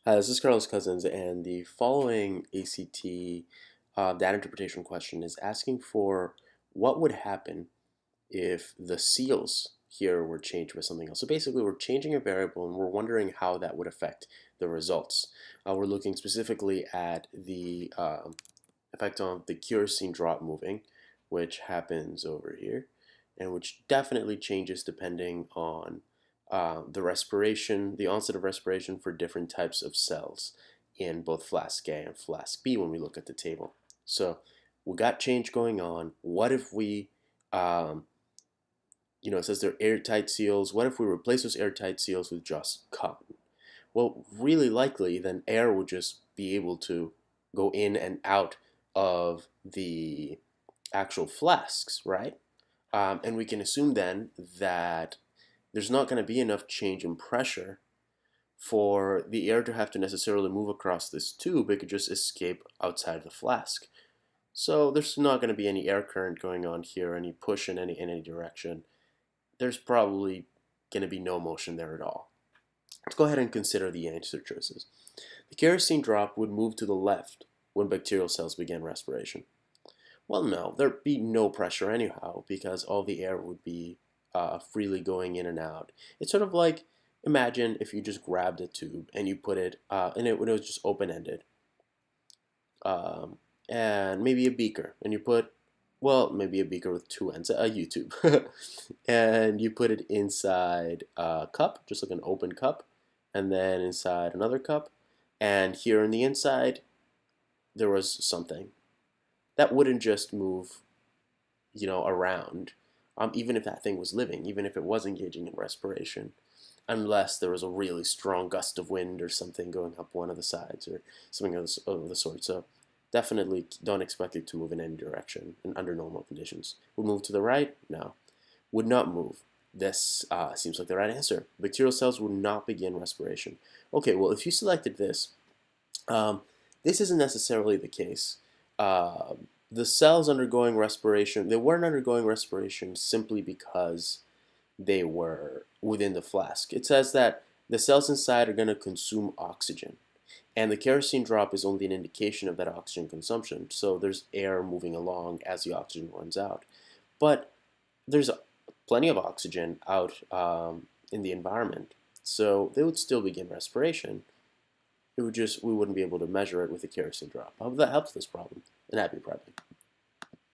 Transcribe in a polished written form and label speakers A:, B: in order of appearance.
A: Hi, this is Carlos Cousins, and the following ACT data interpretation question is asking for what would happen if the seals here were changed by something else. So basically, we're changing a variable, and we're wondering how that would affect the results. We're looking specifically at the effect on the kerosene drop moving, which happens over here, and which definitely changes depending on the respiration, the onset of respiration for different types of cells in both flask A and flask B when we look at the table. So we got change going on. What if we, it says they're airtight seals. What if we replace those airtight seals with just cotton? Well, really likely, then air would just be able to go in and out of the actual flasks, right? And we can assume then that there's not going to be enough change in pressure for the air to have to necessarily move across this tube. It could just escape outside the flask. So there's not going to be any air current going on here, any push in any direction. There's probably going to be no motion there at all. Let's go ahead and consider the answer choices. The kerosene drop would move to the left when bacterial cells begin respiration. Well, no, there'd be no pressure anyhow because all the air would be freely going in and out. It's sort of like, imagine if you just grabbed a tube and you put it, and it was just open-ended, and maybe a beaker, and you put, well, maybe a beaker with two ends, a U-tube, and you put it inside a cup, just like an open cup, and then inside another cup, and here on the inside, there was something. That wouldn't just move, around, even if that thing was living, even if it was engaging in respiration, unless there was a really strong gust of wind or something going up one of the sides or something of the sort. So definitely don't expect it to move in any direction and under normal conditions. Would move to the right? No. Would not move. This seems like the right answer. Bacterial cells would not begin respiration. Okay, well, if you selected this, this isn't necessarily the case. The cells undergoing respiration, they weren't undergoing respiration simply because they were within the flask. It says that the cells inside are going to consume oxygen, and the kerosene drop is only an indication of that oxygen consumption. So there's air moving along as the oxygen runs out. But there's plenty of oxygen out in the environment, so they would still begin respiration. We wouldn't be able to measure it with a kerosene drop. I hope that helps this problem, and happy prepping.